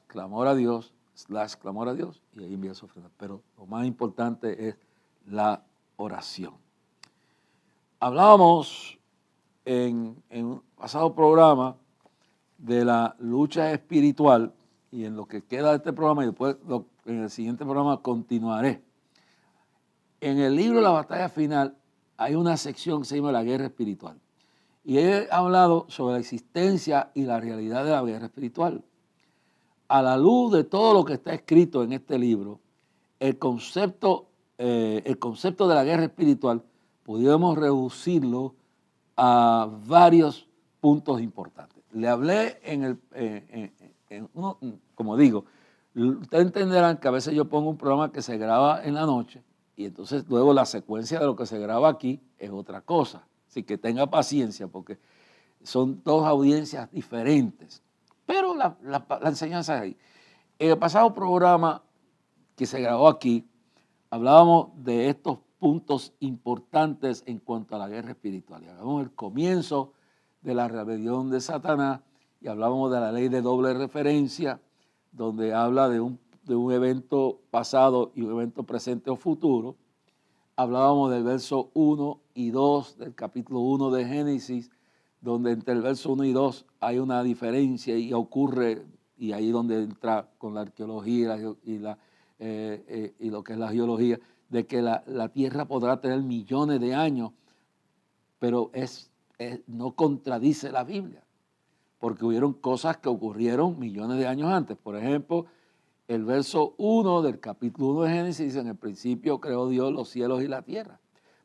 /clamor a Dios, /clamor a Dios, y ahí envía su ofrenda. Pero lo más importante es la oración. Hablábamos en un pasado programa de la lucha espiritual, y en lo que queda de este programa, y después en el siguiente programa continuaré. En el libro La Batalla Final hay una sección que se llama La Guerra Espiritual. Y he hablado sobre la existencia y la realidad de la guerra espiritual. A la luz de todo lo que está escrito en este libro, el concepto de la guerra espiritual podríamos reducirlo a varios puntos importantes. Le hablé como digo, ustedes entenderán que a veces yo pongo un programa que se graba en la noche y entonces luego la secuencia de lo que se graba aquí es otra cosa. Así que tenga paciencia porque son dos audiencias diferentes. Pero la enseñanza es ahí. En el pasado programa que se grabó aquí, hablábamos de estos puntos importantes en cuanto a la guerra espiritual. Y hablamos del comienzo de la rebelión de Satanás y hablábamos de la ley de doble referencia, donde habla de un evento pasado y un evento presente o futuro. Hablábamos del verso 1 y 2 del capítulo 1 de Génesis, donde entre el verso 1 y 2 hay una diferencia y ocurre, y ahí donde entra con la arqueología y y lo que es la geología, de que la Tierra podrá tener millones de años, pero no contradice la Biblia, porque hubieron cosas que ocurrieron millones de años antes. Por ejemplo, el verso 1 del capítulo 1 de Génesis dice: en el principio creó Dios los cielos y la tierra.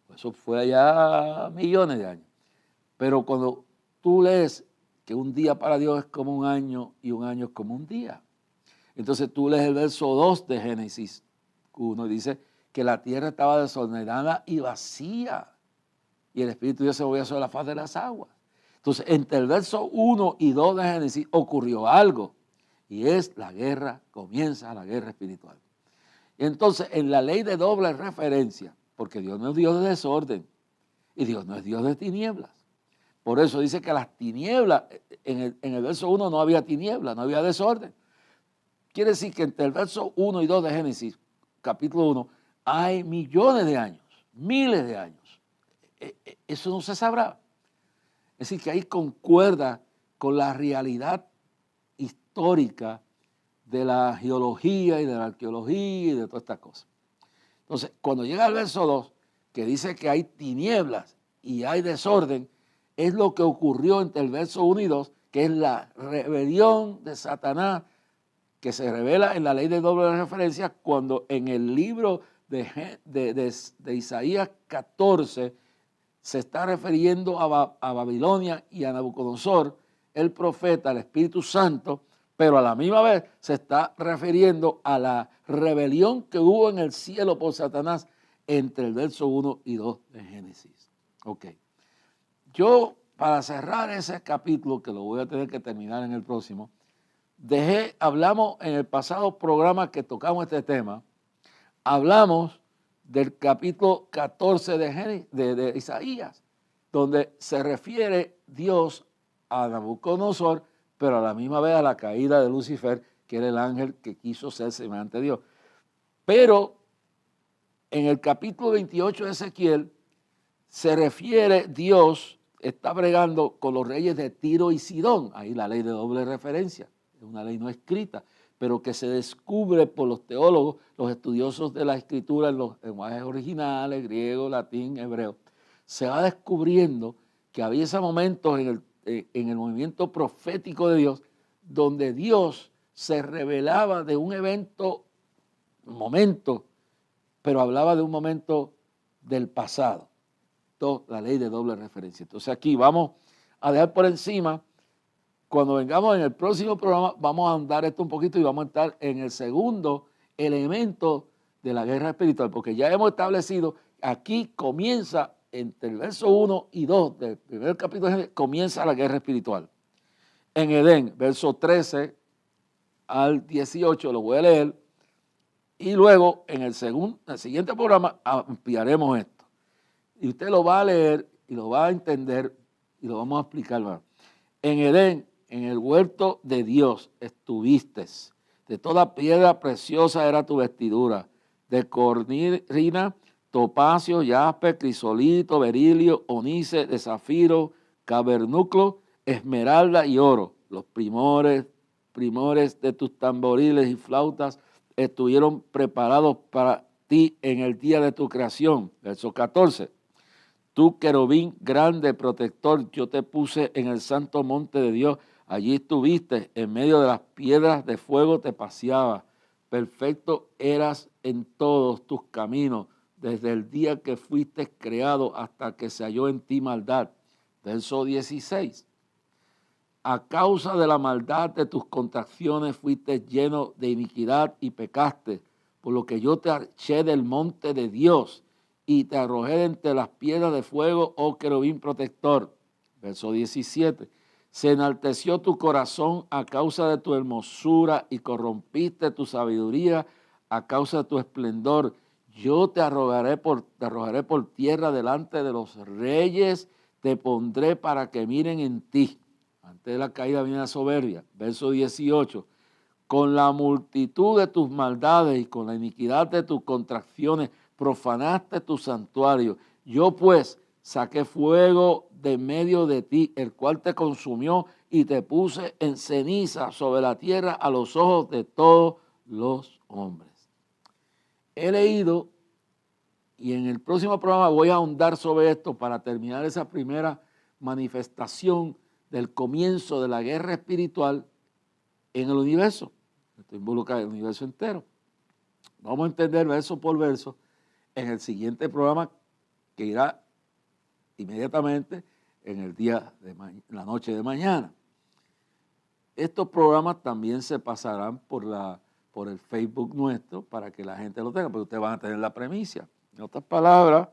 Pues eso fue allá millones de años. Pero cuando tú lees que un día para Dios es como un año y un año es como un día, entonces tú lees el verso 2 de Génesis 1 y dice que la tierra estaba desordenada y vacía y el Espíritu de Dios se movía sobre la faz de las aguas. Entonces, entre el verso 1 y 2 de Génesis ocurrió algo, y es comienza la guerra espiritual. Y entonces, en la ley de doble referencia, porque Dios no es Dios de desorden y Dios no es Dios de tinieblas. Por eso dice que las tinieblas, en el verso 1 no había tinieblas, no había desorden. Quiere decir que entre el verso 1 y 2 de Génesis, capítulo 1, hay millones de años, miles de años. Eso no se sabrá. Es decir, que ahí concuerda con la realidad histórica de la geología y de la arqueología y de todas estas cosas. Entonces, cuando llega al verso 2, que dice que hay tinieblas y hay desorden, es lo que ocurrió entre el verso 1 y 2, que es la rebelión de Satanás, que se revela en la ley de doble referencia, cuando en el libro de Isaías 14 se está refiriendo a Babilonia y a Nabucodonosor, el profeta, el Espíritu Santo, pero a la misma vez se está refiriendo a la rebelión que hubo en el cielo por Satanás entre el verso 1 y 2 de Génesis. Ok. Yo, para cerrar ese capítulo, que lo voy a tener que terminar en el próximo, hablamos en el pasado programa que tocamos este tema, hablamos del capítulo 14 de Isaías, donde se refiere Dios a Nabucodonosor, pero a la misma vez a la caída de Lucifer, que era el ángel que quiso ser semejante a Dios. Pero en el capítulo 28 de Ezequiel se refiere, Dios está bregando con los reyes de Tiro y Sidón, ahí la ley de doble referencia, es una ley no escrita, pero que se descubre por los teólogos, los estudiosos de la escritura en los lenguajes originales, griego, latín, hebreo. Se va descubriendo que había ese momento en el movimiento profético de Dios, donde Dios se revelaba de un momento, pero hablaba de un momento del pasado. La ley de doble referencia. Entonces aquí vamos a dejar por encima. Cuando vengamos en el próximo programa, vamos a andar esto un poquito y vamos a estar en el segundo elemento de la guerra espiritual, porque ya hemos establecido, aquí comienza, entre el verso 1 y 2 del primer capítulo de Génesis, comienza la guerra espiritual. En Edén, verso 13 al 18, lo voy a leer, y luego en el siguiente programa ampliaremos esto. Y usted lo va a leer y lo va a entender y lo vamos a explicar más. En Edén, en el huerto de Dios estuviste. De toda piedra preciosa era tu vestidura. De cornirina, topacio, jaspe, crisolito, berilio, onice, de zafiro, cavernuclo, esmeralda y oro. Los primores de tus tamboriles y flautas estuvieron preparados para ti en el día de tu creación. Verso 14. Tú, querubín grande, protector, yo te puse en el santo monte de Dios. Allí estuviste, en medio de las piedras de fuego te paseabas. Perfecto eras en todos tus caminos, desde el día que fuiste creado hasta que se halló en ti maldad. Verso 16. A causa de la maldad de tus contracciones fuiste lleno de iniquidad y pecaste, por lo que yo te eché del monte de Dios y te arrojé entre las piedras de fuego, oh querubín protector. Verso 17. Se enalteció tu corazón a causa de tu hermosura y corrompiste tu sabiduría a causa de tu esplendor. Yo te arrojaré por tierra delante de los reyes, te pondré para que miren en ti. Antes de la caída viene la soberbia. Verso 18. Con la multitud de tus maldades y con la iniquidad de tus contracciones profanaste tu santuario. Yo pues saqué fuego de medio de ti, el cual te consumió y te puse en ceniza sobre la tierra a los ojos de todos los hombres. he leído, y en el próximo programa voy a ahondar sobre esto para terminar esa primera manifestación del comienzo de la guerra espiritual en el universo. Esto involucra el universo entero. Vamos a entender verso por verso en el siguiente programa que irá inmediatamente en el día de la noche de mañana. Estos programas también se pasarán por el Facebook nuestro para que la gente lo tenga, porque ustedes van a tener la premisa. En otras palabras,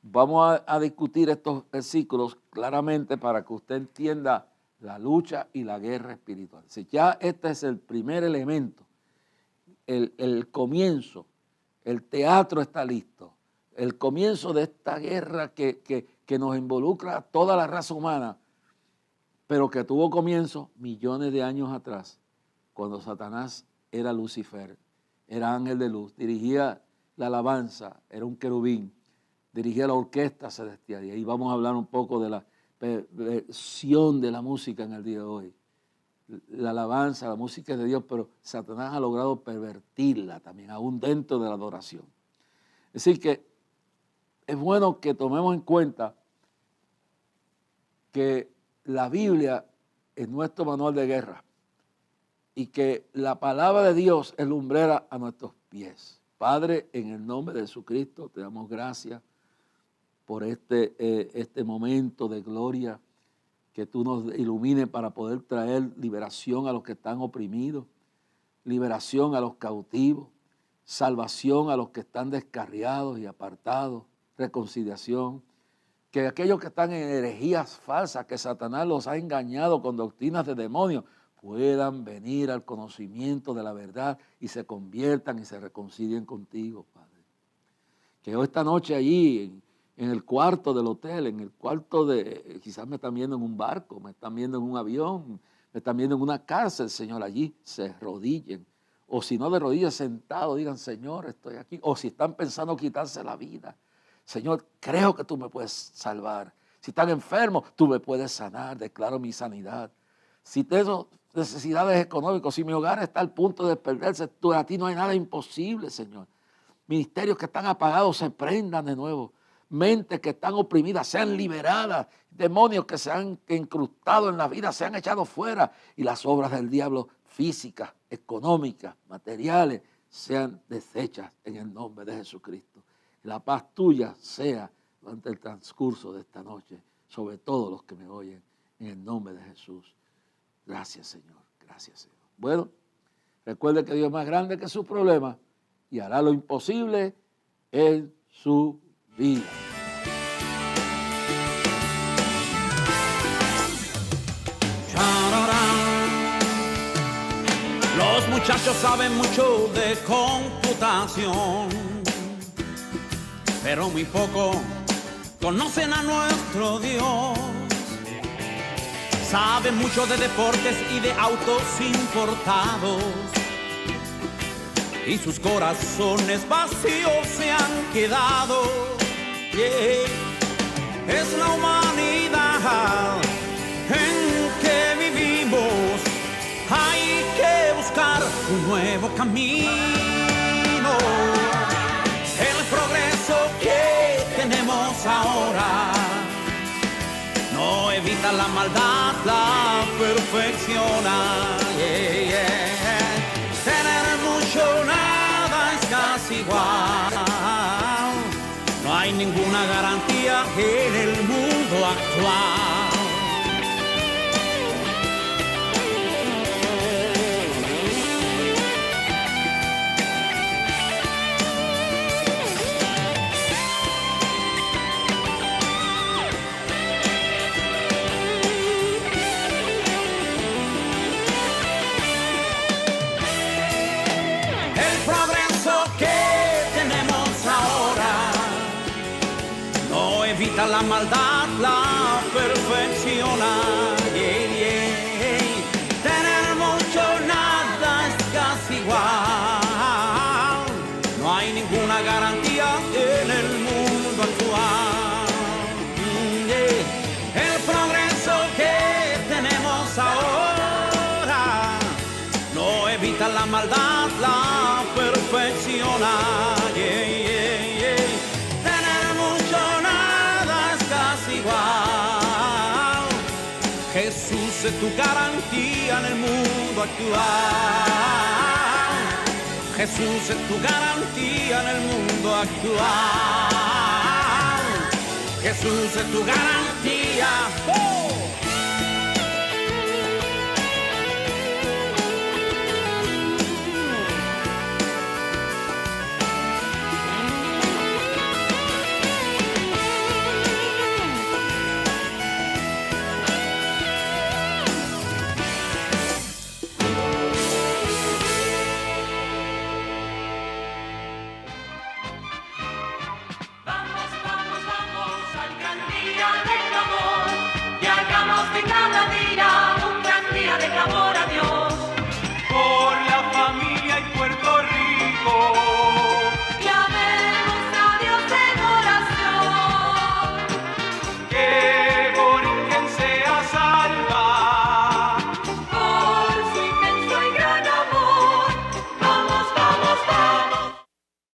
vamos a discutir estos versículos claramente para que usted entienda la lucha y la guerra espiritual. Si ya este es el primer elemento, el comienzo, el teatro está listo, el comienzo de esta guerra que nos involucra a toda la raza humana, pero que tuvo comienzo millones de años atrás, cuando Satanás era Lucifer, era ángel de luz, dirigía la alabanza, era un querubín, dirigía la orquesta celestial. Y ahí vamos a hablar un poco de la perversión de la música en el día de hoy. La alabanza, la música es de Dios, pero Satanás ha logrado pervertirla también, aún dentro de la adoración. Es decir que es bueno que tomemos en cuenta que la Biblia es nuestro manual de guerra y que la palabra de Dios es lumbrera a nuestros pies. Padre, en el nombre de Jesucristo, te damos gracias por este momento de gloria, que tú nos ilumines para poder traer liberación a los que están oprimidos, liberación a los cautivos, salvación a los que están descarriados y apartados, reconciliación. Que aquellos que están en herejías falsas, que Satanás los ha engañado con doctrinas de demonios, puedan venir al conocimiento de la verdad y se conviertan y se reconcilien contigo, Padre. Que yo esta noche allí, en el cuarto del hotel, en el cuarto quizás me están viendo en un barco, me están viendo en un avión, me están viendo en una cárcel, Señor, allí se arrodillen. O si no de rodillas sentados, digan, Señor, estoy aquí. O si están pensando quitarse la vida, Señor, creo que tú me puedes salvar. Si están enfermos, tú me puedes sanar. Declaro mi sanidad. Si tengo necesidades económicas, si mi hogar está al punto de perderse, a ti no hay nada imposible, Señor. Ministerios que están apagados se prendan de nuevo. Mentes que están oprimidas sean liberadas. Demonios que se han incrustado en la vida sean echados fuera. Y las obras del diablo físicas, económicas, materiales, sean deshechas en el nombre de Jesucristo. La paz tuya sea durante el transcurso de esta noche sobre todos los que me oyen, en el nombre de Jesús. Gracias, Señor. Gracias, Señor. Bueno, recuerde que Dios es más grande que sus problemas y hará lo imposible en su vida. Los muchachos saben mucho de computación, pero muy poco conocen a nuestro Dios. Saben mucho de deportes y de autos importados, y sus corazones vacíos se han quedado. Es la humanidad en que vivimos. Hay que buscar un nuevo camino. El progreso que tenemos ahora no evita la maldad, la perfecciona. Tener mucho, nada es casi igual. No hay ninguna garantía en el mundo actual. La maldad la perfecciona. Tener mucho, nada es casi igual. No hay ninguna garantía en el mundo actual. El progreso que tenemos ahora no evita la maldad, la perfecciona. Tener mucho, nada es casi igual. Jesús es tu garantía en el mundo actual. Jesús es tu garantía en el mundo actual. Jesús es tu garantía. ¡Oh!